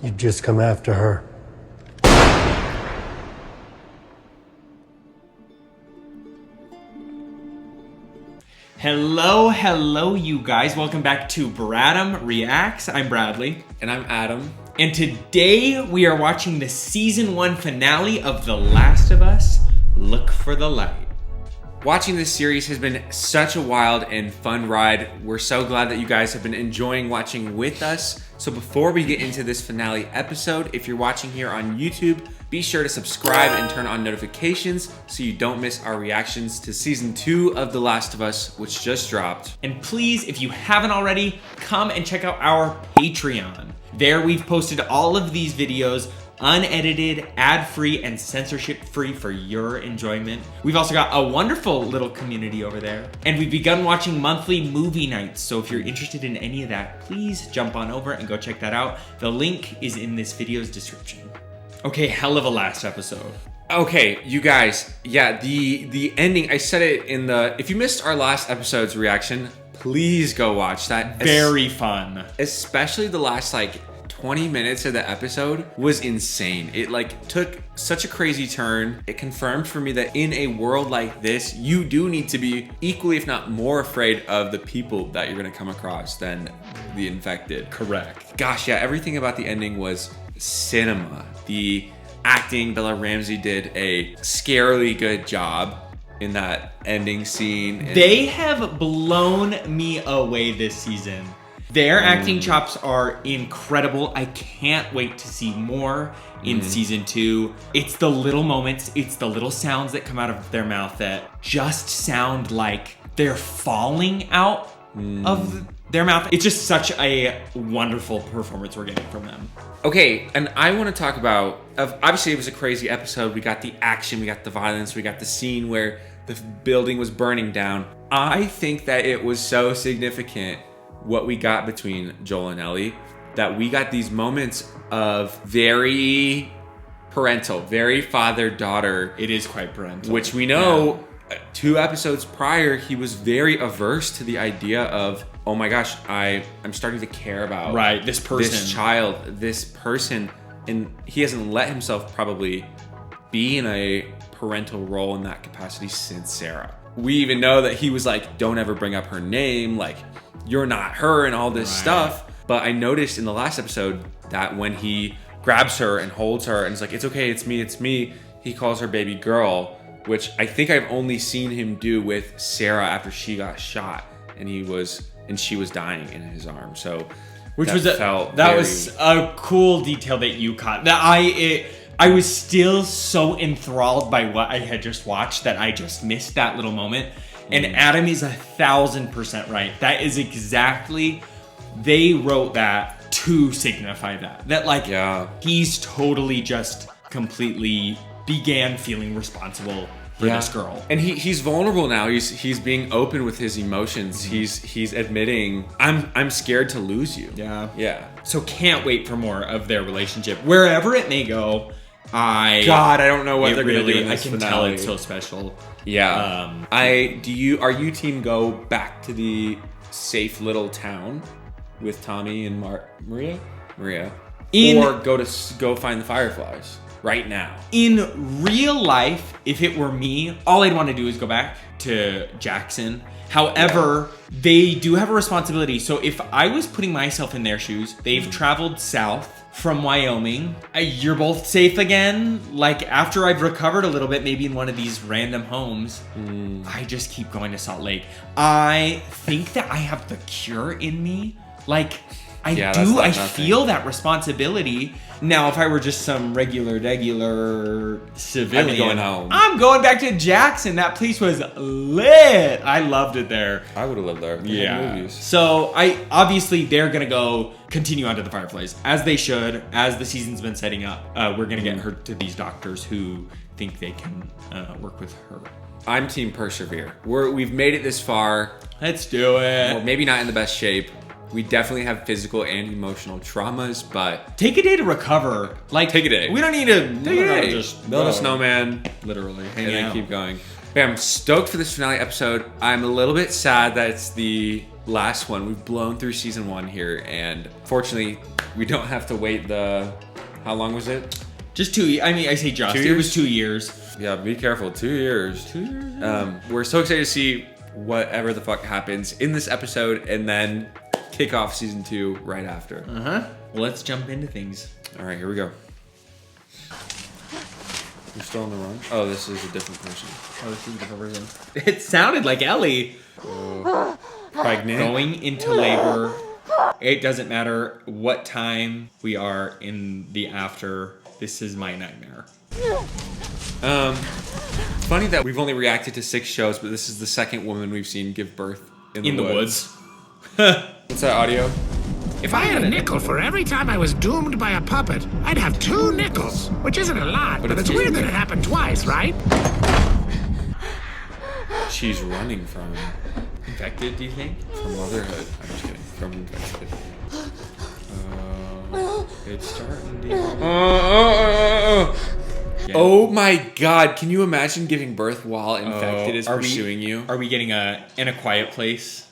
You'd just come after her. Hello, you guys. Welcome back to Bradam Reacts. I'm Bradley. And I'm Adam. And today we are watching the season 1 finale of The Last of Us, Look for the Light. Watching this series has been such a wild and fun ride. We're so glad that you guys have been enjoying watching with us. So before we get into this finale episode, if you're watching here on YouTube, be sure to subscribe and turn on notifications so you don't miss our reactions to season 2 of The Last of Us, which just dropped. And please, if you haven't already, come and check out our Patreon. There we've posted all of these videos unedited, ad-free, and censorship-free for your enjoyment. We've also got a wonderful little community over there. And we've begun watching monthly movie nights, so if you're interested in any of that, please jump on over and go check that out. The link is in this video's description. Okay, hell of a last episode. Okay, you guys, yeah, the ending, I said it in the, if you missed our last episode's reaction, please go watch that. Very fun. Especially the last, 20 minutes of the episode was insane. It took such a crazy turn. It confirmed for me that in a world like this, you do need to be equally, if not more, afraid of the people that you're gonna come across than the infected. Correct. Gosh, yeah, everything about the ending was cinema. The acting, Bella Ramsey did a scarily good job in that ending scene. They have blown me away this season. Their acting chops are incredible. I can't wait to see more in season 2. It's the little moments, it's the little sounds that come out of their mouth that just sound like they're falling out of their mouth. It's just such a wonderful performance we're getting from them. Okay, and I want to talk about, obviously it was a crazy episode. We got the action, we got the violence, we got the scene where the building was burning down. I think that it was so significant what we got between Joel and Ellie, that we got these moments of very parental, very father-daughter. It is quite parental. Which we know 2 episodes prior, he was very averse to the idea of, oh my gosh, I'm starting to care about this person, this child, this person. And he hasn't let himself probably be in a parental role in that capacity since Sarah. We even know that he was like, don't ever bring up her name, you're not her and all this stuff. But I noticed in the last episode that when he grabs her and holds her and is like, it's okay, it's me, he calls her baby girl, which I think I've only seen him do with Sarah after she got shot and she was dying in his arms. So that was a cool detail that you caught. That I was still so enthralled by what I had just watched that I just missed that little moment. And Adam is 1,000% right. That is exactly, they wrote that to signify that. That he's totally just completely began feeling responsible for this girl. And he's vulnerable now. He's being open with his emotions. He's admitting, I'm scared to lose you. Yeah. So can't wait for more of their relationship. Wherever it may go, I don't know what they're gonna do in I this can finale. tell it's so special. Yeah. Are you team go back to the safe little town with Tommy and Maria? Or go find the Fireflies right now? In real life, if it were me, all I'd want to do is go back to Jackson. However, they do have a responsibility. So if I was putting myself in their shoes, they've traveled south from Wyoming. You're both safe again. After I've recovered a little bit, maybe in one of these random homes, I just keep going to Salt Lake. I think that I have the cure in me. I feel that responsibility. Now, if I were just some regular civilian, I'd be going home. I'm going back to Jackson. That place was lit. I loved it there. I would have lived there. Yeah. So obviously they're gonna go continue on to the Fireflies, as they should, as the season's been setting up. We're gonna get her to these doctors who think they can work with her. I'm team persevere. We've made it this far. Let's do it. Well, maybe not in the best shape. We definitely have physical and emotional traumas, but take a day to recover. Take a day. We don't need to take a day. Just build a snowman, literally, and then keep going. But I'm stoked for this finale episode. I'm a little bit sad that it's the last one. We've blown through season 1 here, and fortunately, we don't have to wait how long was it? Just 2. I mean, I say just. 2 It years? was 2 years. Yeah, be careful. 2 years. 2 years. We're so excited to see whatever the fuck happens in this episode, and then kick off season 2 right after. Well, let's jump into things. All right, here we go. You're still on the run? Oh, this is a different person. Oh, this is a different version. It sounded like Ellie. Pregnant. Going into labor. It doesn't matter what time we are in the after. This is my nightmare. Funny that we've only reacted to 6 shows, but this is the second woman we've seen give birth in the woods. What's that audio? If I had a nickel for every time I was doomed by a puppet, I'd have 2 nickels, which isn't a lot, but it's weird that it happened twice, right? She's running from Infected, do you think? from motherhood. I'm just kidding. From infected. It's starting to... Yeah. Oh my god, can you imagine giving birth while infected is Are pursuing you? Are we getting In a Quiet Place?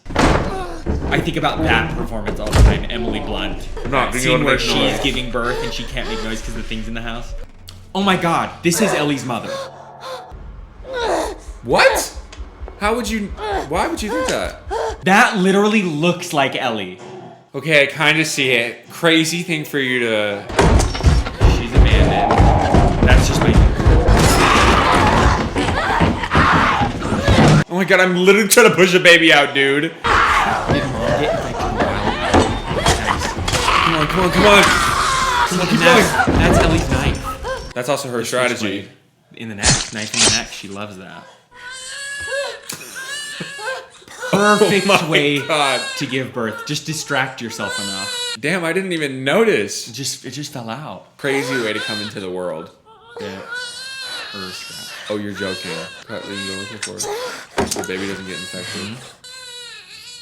I think about that performance all the time. Emily Blunt. Not That being able scene to where make she's noise. giving birth and she can't make noise because the thing's in the house. Oh my god, this is Ellie's mother. What? Why would you think that? That literally looks like Ellie. Okay, I kind of see it. Crazy thing for you to... She's abandoned. That's just my... Oh my god, I'm literally trying to push a baby out, dude. Did mom get infected while... Come on, come on. Keep going. That's Ellie's knife. That's also her strategy. In the neck. Knife in the neck. She loves that. Perfect Oh my way God. to give birth. Just distract yourself enough. Damn, I didn't even notice. It just fell out. Crazy way to come into the world. Yeah. Her scrap. Oh, you're joking. What are you looking for? So the baby doesn't get infected.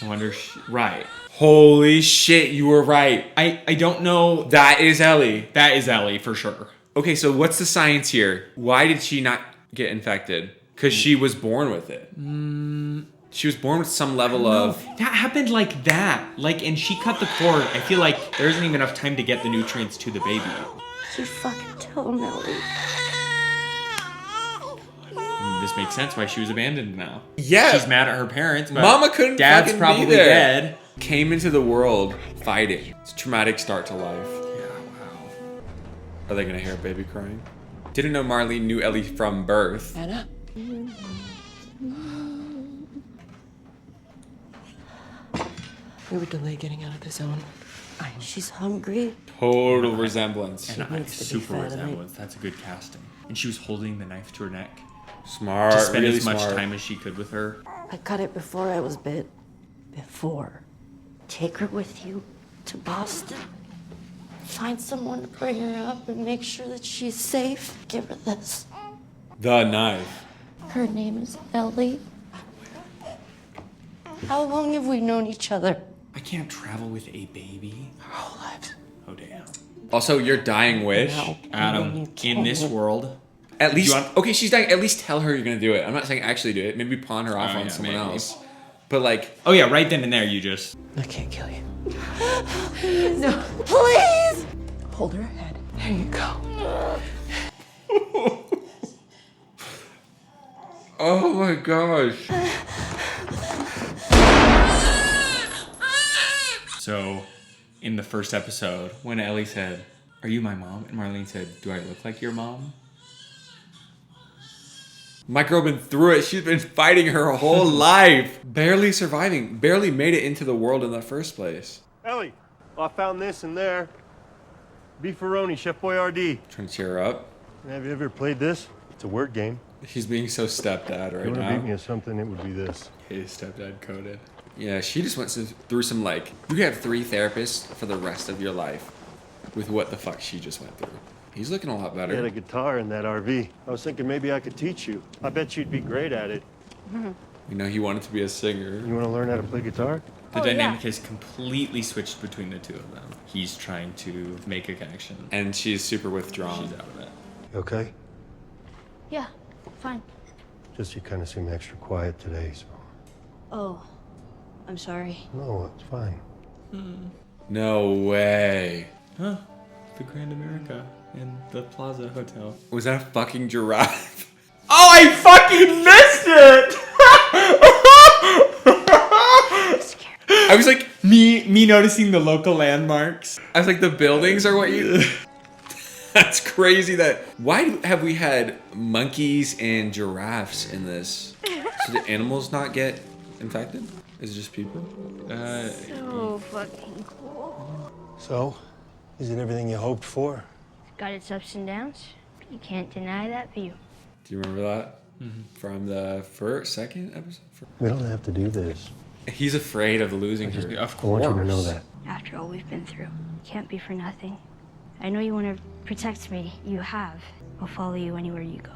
I wonder. Right. Holy shit, you were right. I don't know. That is Ellie. That is Ellie for sure. Okay, so what's the science here? Why did she not get infected? Because she was born with it. She was born with some level of... That happened like that. And she cut the cord. I feel like there isn't even enough time to get the nutrients to the baby. You fucking tell him, Ellie. This makes sense why she was abandoned now. Yeah. She's mad at her parents. But Mama couldn't Dad's fucking probably be there. dead. Came into the world fighting. It's a traumatic start to life. Yeah, wow. Are they gonna hear a baby crying? Didn't know Marlene knew Ellie from birth. Anna? We would delay getting out of the zone. She's hungry. Total resemblance. And I needs to be super fed, resemblance. That's a good casting. And she was holding the knife to her neck. Smart. To spend really as much smart. time as she could with her. I cut it before I was bit. Before. Take her with you to Boston. Find someone to bring her up and make sure that she's safe. Give her this. The knife. Her name is Ellie. How long have we known each other? I can't travel with a baby. Our whole lives. Oh, damn. Also, your dying wish. No. Adam, in this world... At least, you want- okay, she's dying. At least tell her you're gonna do it. I'm not saying actually do it. Maybe pawn her off Oh, on yeah, someone maybe. else. But like, Oh, yeah, right then and there, you just... I can't kill you. No. Please! Hold her head. There you go. oh my gosh. So, in the first episode, when Ellie said, "Are you my mom?" and Marlene said, "Do I look like your mom?" My girl been through it. She's been fighting her whole life. Barely surviving. Barely made it into the world in the first place. Ellie, I found this in there. Beefaroni, Chef Boyardee. Trying to cheer her up. Have you ever played this? It's a word game. He's being so stepdad If you right want to beat me now. at something, it would be this. His stepdad coded. Yeah, she just went through some like, you could have 3 therapists for the rest of your life with what the fuck she just went through. He's looking a lot I had better. a guitar in that RV. I was thinking maybe I could teach you. I bet you'd be great at it. You know, he wanted to be a singer. You want to learn how to play guitar? The dynamic has completely switched between the two of them. He's trying to make a connection. And she's super withdrawn. She's out of it. You okay? Yeah, fine. Just you kind of seem extra quiet today, so. Oh, I'm sorry. No, it's fine. No way. Huh? The Grand America and the Plaza Hotel. Was that a fucking giraffe? Oh, I fucking missed it! I was like, me noticing the local landmarks. the buildings are what you... That's crazy that... Why have we had monkeys and giraffes in this? So do animals not get infected? Is it just people? So fucking cool. So, is it everything you hoped for? Got its ups and downs. But you can't deny that view. Do you remember that? From the second episode? We don't have to do this. He's afraid of losing her. Of I want course. you to know that. After all we've been through, can't be for nothing. I know you want to protect me. You have. I'll follow you anywhere you go.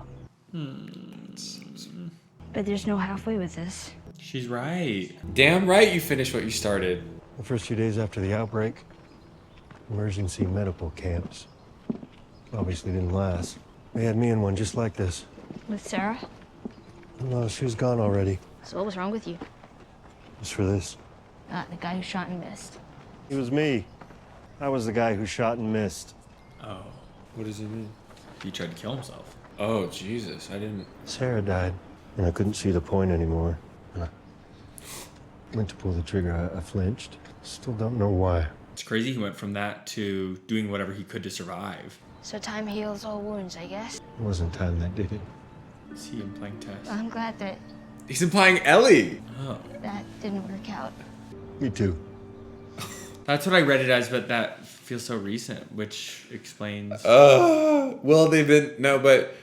But there's no halfway with this. She's right. Damn right you finished what you started. The first few days after the outbreak, emergency medical camps. Obviously didn't last. They had me in one just like this. With Sarah? No, she was gone already. So what was wrong with you? Just for this. The guy who shot and missed. It was me. I was the guy who shot and missed. Oh, What does he mean? he tried to kill himself. Oh, Jesus. I didn't... Sarah died, and I couldn't see the point anymore. And I went to pull the trigger. I flinched. Still don't know why. It's crazy he went from that to doing whatever he could to survive. So time heals all wounds, I guess. It wasn't time that did it. See him playing Tess. I'm glad that He's implying Ellie. Oh. that didn't work out. Me too. That's what I read it as, but that feels so recent, which explains... Well, they've been... No, but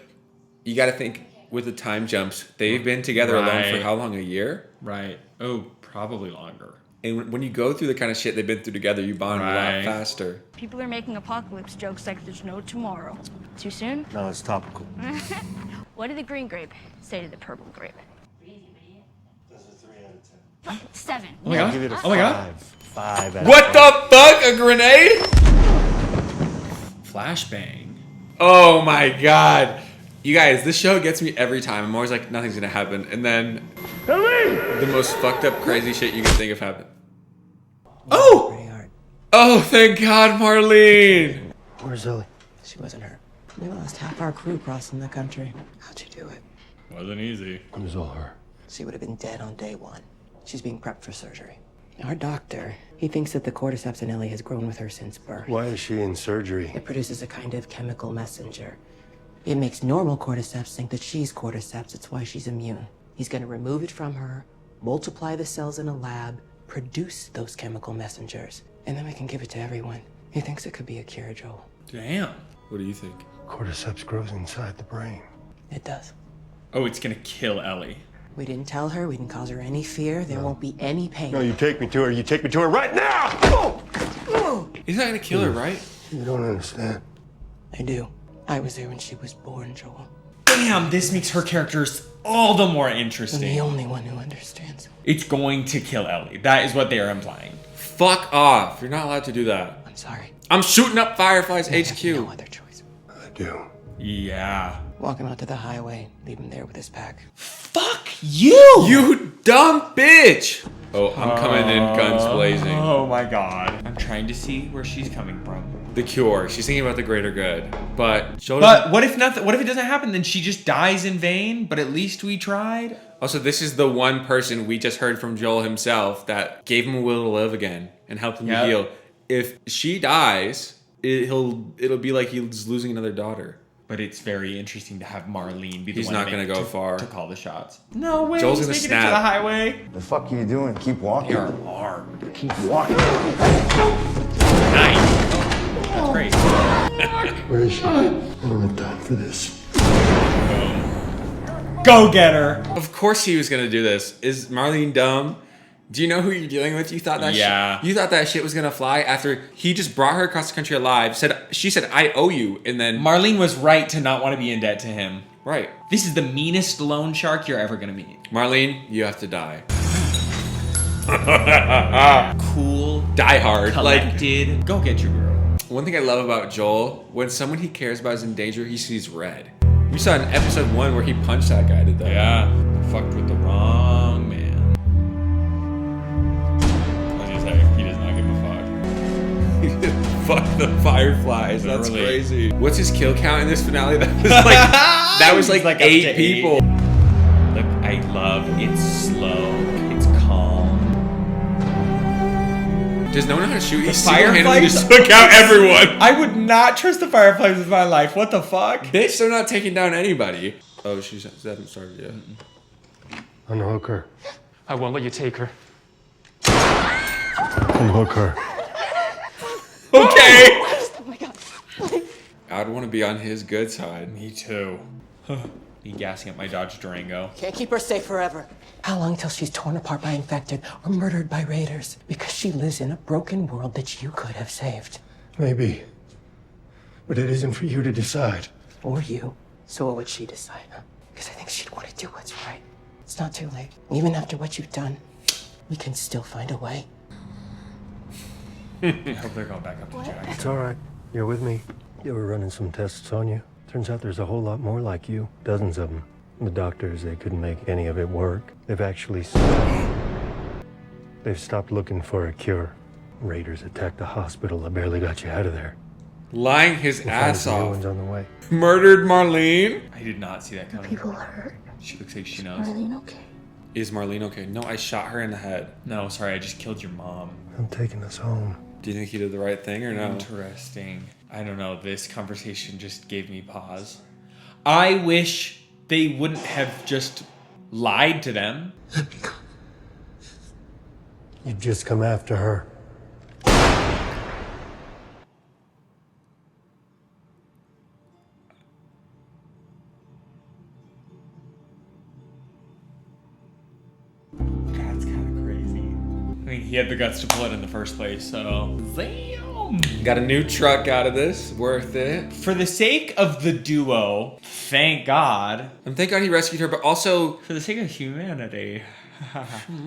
you got to think with the time jumps. They've been together alone for Right. how long? A year? Right. Oh, probably longer. And when you go through the kind of shit they've been through together, you bond a Right. lot faster. People are making apocalypse jokes like there's no tomorrow. Too soon? No, it's topical. What did the green grape say to the purple grape? That's a 3 out of 10. 7. Oh my god. Give it a Oh my god. 5 out of What 10. the fuck? A grenade? Flashbang. Oh my god. You guys, this show gets me every time. I'm always like, nothing's gonna happen. And then the most fucked up, crazy shit you can think of happened. Oh! Pretty hard. Oh, thank God, Marlene! Where's Ellie? She wasn't hurt. We lost half our crew crossing the country. How'd you do it? Wasn't easy. It was all her. She would have been dead on day 1. She's being prepped for surgery. Our doctor, he thinks that the cordyceps in Ellie has grown with her since birth. Why is she in surgery? It produces a kind of chemical messenger. It makes normal cordyceps think that she's cordyceps. It's why she's immune. He's going to remove it from her, multiply the cells in a lab, produce those chemical messengers, and then we can give it to everyone. He thinks it could be a cure, Joel. Damn. What do you think? Cordyceps grows inside the brain. It does. Oh, it's gonna kill Ellie. We didn't tell her. We didn't cause her any fear. There won't be any pain. No, you take me to her. You take me to her right now! He's not gonna kill her, right? You don't understand. I do. I was there when she was born, Joel. Damn, this makes her characters all the more I'm the interesting. only one who understands. It's going to kill Ellie. That is what they are implying. Fuck off. You're not allowed to do that. I'm sorry. I'm shooting up Firefly's I have HQ. no other choice. I do. Yeah. Walk him out to the highway. Leave him there with his pack. Fuck you! You dumb bitch! Oh, I'm coming in guns blazing. Oh my god. I'm trying to see where she's coming from. The cure. She's thinking about the greater good. But Joel But what if nothing? What if it doesn't happen? Then she just dies in vain. But at least we tried. Also, this is the one person we just heard from Joel himself that gave him a will to live again and helped him Yep. to heal. If she dies, it'll be like he's losing another daughter. But it's very interesting to have Marlene be the He's one not to gonna make- go to- far. to call the shots. No way. Joel's he's gonna making it to snap. the highway. The fuck are you doing? Keep walking. They are armed. Keep walking. Nice. That's great. Where is she? I don't have time for this. Go get her. Of course he was gonna do this. Is Marlene dumb? Do you know who you're dealing with? You thought that Yeah. you thought that shit was gonna fly after he just brought her across the country alive, she said I owe you, and then Marlene was right to not want to be in debt to him. right. This is the meanest loan shark you're ever gonna meet. Marlene, you have to die. Cool, Die hard. Like collected. Go get your girl. one thing I love about Joel, when someone he cares about is in danger, he sees red. We saw in episode 1 where he punched that guy to death. Yeah. Fucked with the wrong man. Fuck the fireflies. That's Literally. crazy. What's his kill count in this finale? That was like, Like up 8 to people. Look, I love it's slow, it's calm. Does no one know how to shoot? He The single-handedly fireflies just took out everyone. I would not trust the fireflies with my life. What the fuck? Bitch, they're not taking down anybody. Oh, she hasn't started yet. Unhook her. I won't let you take her. Unhook her. Okay. Oh my god. I'd want to be on his good side. Me too. Me gassing up my Dodge Durango. Can't keep her safe forever. How long till she's torn apart by infected or murdered by raiders? Because she lives in a broken world that you could have saved. Maybe. But it isn't for you to decide. Or you. So what would she decide, huh? Because I think she'd want to do what's right. It's not too late. Even after what you've done, we can still find a way. I hope they're going back up to Jack. It's all right. You're with me. You were running some tests on you. Turns out there's a whole lot more like you. Dozens of them. The doctors, they couldn't make any of it work. They've stopped looking for a cure. Raiders attacked the hospital. I barely got you out of there. Lying his We'll find ass some new off. ones on the way. Murdered Marlene. I did not see that coming. People hurt. She looks like she knows. Marlene, okay? Is Marlene okay? No, I shot her in the head. No, sorry, I just killed your mom. I'm taking us home. Do you think he did the right thing or no? Interesting. I don't know. This conversation just gave me pause. I wish they wouldn't have just lied to them. You've just come after her. That's kind of crazy. I mean, he had the guts to pull it in the first place, so. Damn. Got a new truck out of this. Worth it. For the sake of the duo, thank God. And thank God he rescued her, but also For the sake of humanity. might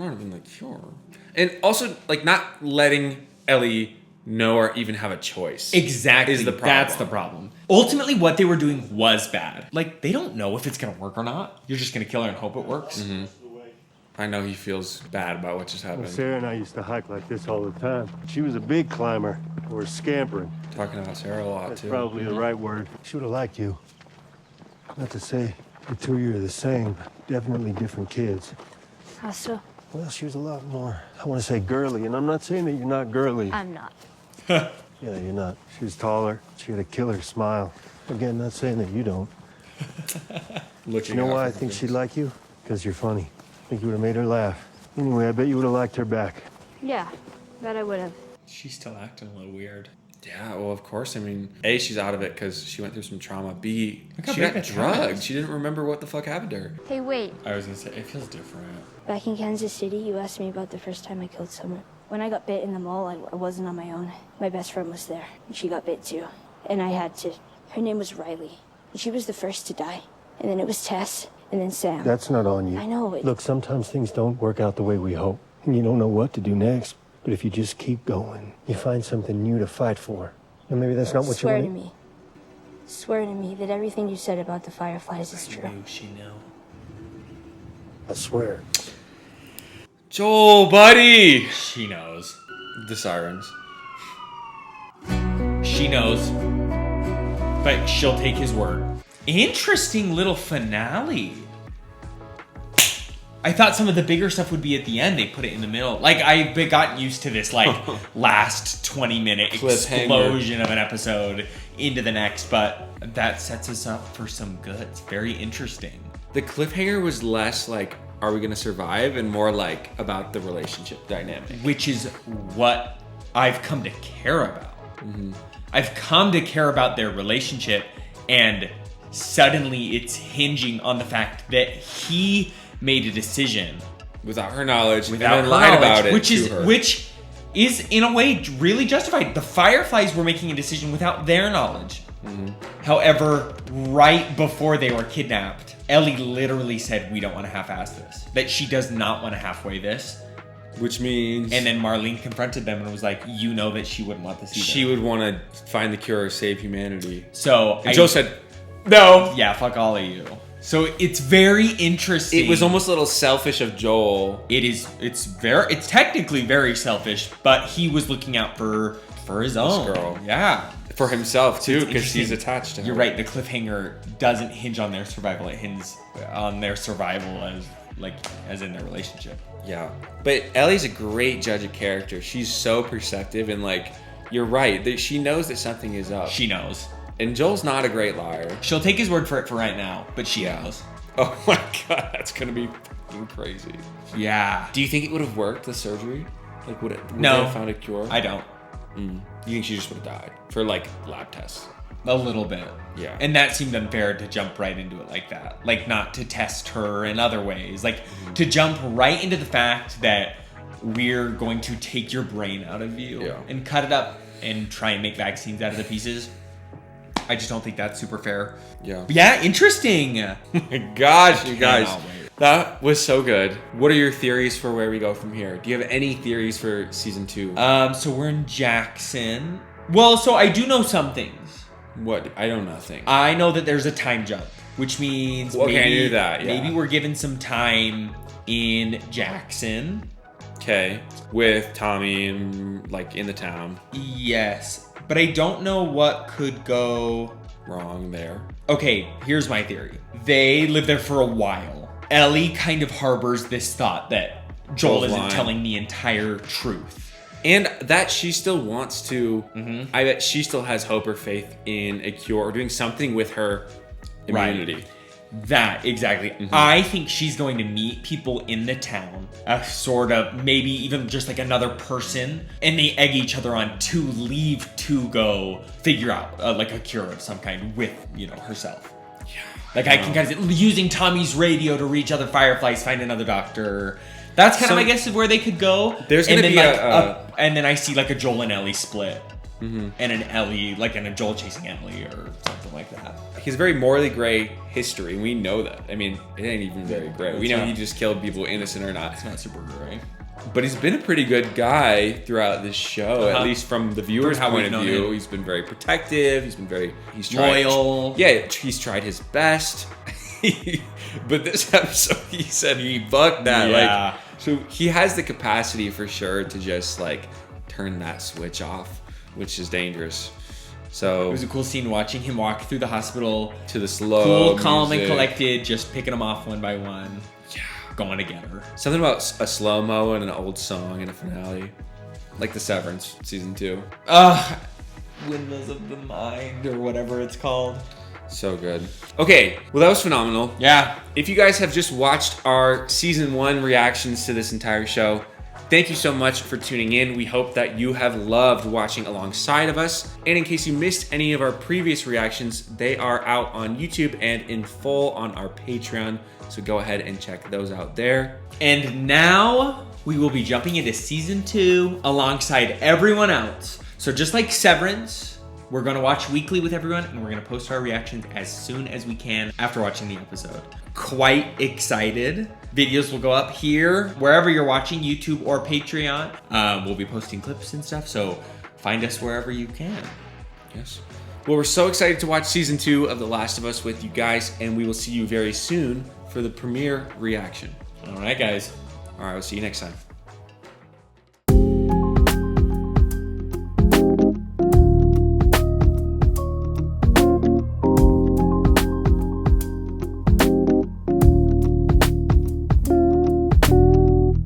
have been like cure. And also like not letting Ellie know or even have a choice. Exactly. Is the problem. That's the problem. Ultimately, what they were doing was bad. Like, they don't know if it's going to work or not. You're just going to kill her and hope it works. Mm-hmm. I know he feels bad about what just happened. Sarah and I used to hike like this all the time. She was a big climber. Or scampering. Talking about Sarah a lot That's too. probably the right word. She would have liked you. Not to say the two of you are the same, but definitely different kids. How so? Well, she was a lot more, I want to say girly, and I'm not saying that you're not girly. I'm not. Yeah, you're not. She was taller. She had a killer smile. Again, not saying that you don't. Looking You know out why I for think things. she'd like you? Because you're funny. I think you would have made her laugh. Anyway, I bet you would have liked her back. Yeah, bet I would have. She's still acting a little weird. Yeah, well, of course. I mean, A, she's out of it because she went through some trauma. B, Look how she big got that trauma drugged. is. She didn't remember what the fuck happened to her. Hey, wait. I was going to say, it feels different. Back in Kansas City, you asked me about the first time I killed someone. When I got bit in the mall, I wasn't on my own. My best friend was there, and she got bit too. And I had to. Her name was Riley, and she was the first to die. And then it was Tess, and then Sam. That's not on you. I know. Look, sometimes things don't work out the way we hope, and you don't know what to do next. But if you just keep going, you find something new to fight for. And maybe that's not what Swear you to want. me. Swear to me that everything you said about the Fireflies is I true. knew she knew. I swear. Joel, buddy! She knows. The sirens. She knows. But she'll take his word. Interesting little finale. I thought some of the bigger stuff would be at the end. They put it in the middle. Like, I've gotten used to this, like, last 20-minute Cliffhanger. explosion of an episode into the next, but that sets us up for some good. It's very interesting. The cliffhanger was less like, are we gonna survive? And more like about the relationship dynamic. Which is what I've come to care about. I've come to care about their relationship, and suddenly it's hinging on the fact that he made a decision Without her knowledge. without and her then lied knowledge, about it which to is her. which is in a way really justified. The Fireflies were making a decision without their knowledge. However, right before they were kidnapped, Ellie literally said, "We don't want to half-ass this." That she does not want to halfway this. Which means And then Marlene confronted them and was like, "You know that she wouldn't want this either." she would want to find the cure or save humanity. So And Joe said, no. "Yeah, fuck all of you." So it's very interesting. It was almost a little selfish of Joel. It's technically very selfish, but he was looking out for for his own girl. Yeah. For himself too, It's because he's interesting. attached to her. You're right. The cliffhanger doesn't hinge on their survival. It hinges on their survival as in their relationship. Yeah. But Ellie's a great judge of character. She's so perceptive and like, you're right. She knows that something is up. She knows. And Joel's not a great liar. She'll take his word for it for right now, but she knows. Oh my God, that's gonna be fucking crazy. Yeah. Do you think it would have worked, the surgery? Like, would No. they have found a cure? I don't. You think she just would have died for like lab tests? A little bit. Yeah. And that seemed unfair to jump right into it like that. Like, not to test her in other ways. Like, to jump right into the fact that we're going to take your brain out of you and cut it up and try and make vaccines out of the pieces. I just don't think that's super fair. Yeah. But yeah, interesting. Oh my gosh, you guys. Cannot wait. That was so good. What are your theories for where we go from here? Do you have any theories for season 2? So we're in Jackson. Well, so I do know some things. What? I know nothing. I know that there's a time jump, which means Okay, I maybe, knew that, yeah. maybe we're given some time in Jackson. Okay. With Tommy and like in the town. Yes, but I don't know what could go Wrong there. Okay, here's my theory. They live there for a while. Ellie kind of harbors this thought that Joel Joel's isn't lying. telling the entire truth. And that she still wants to, I bet she still has hope or faith in a cure or doing something with her immunity. Right. That, exactly. I think she's going to meet people in the town, sort of, maybe even just like another person, and they egg each other on to leave to go figure out like a cure of some kind with, herself. Yeah. Like I can kind of, using Tommy's radio to reach other fireflies, find another doctor. That's kind of, I guess, where they could go. There's going to be and then I see like a Joel and Ellie split. And an Ellie, and a Joel chasing Ellie or something like that. He's very morally gray history, and we know that. I mean, it ain't even very gray. We know he just killed people, innocent or not. It's not super gray. But he's been a pretty good guy throughout this show, at least from the viewer's From how point we've of known view. him. He's been very protective. He's tried, Loyal. Yeah, he's tried his best. But this episode, he said he fucked that. Yeah. So he has the capacity for sure to just turn that switch off, which is dangerous. So It was a cool scene watching him walk through the hospital. to the slow, Cool, calm, and music. collected, just picking them off one by one. Yeah. Going to get her. Something about a slow-mo and an old song in a finale. Like the Severance, season 2. Windows of the Mind, or whatever it's called. So good. Okay, well that was phenomenal. Yeah. If you guys have just watched our season 1 reactions to this entire show, thank you so much for tuning in. We hope that you have loved watching alongside of us. And in case you missed any of our previous reactions, they are out on YouTube and in full on our Patreon. So go ahead and check those out there. And now we will be jumping into season 2 alongside everyone else. So just like Severance, we're going to watch weekly with everyone, and we're going to post our reactions as soon as we can after watching the episode. Quite excited. Videos will go up here, wherever you're watching, YouTube or Patreon. We'll be posting clips and stuff, so find us wherever you can. Yes. Well, we're so excited to watch season 2 of The Last of Us with you guys, and we will see you very soon for the premiere reaction. All right, guys. All right, we'll see you next time.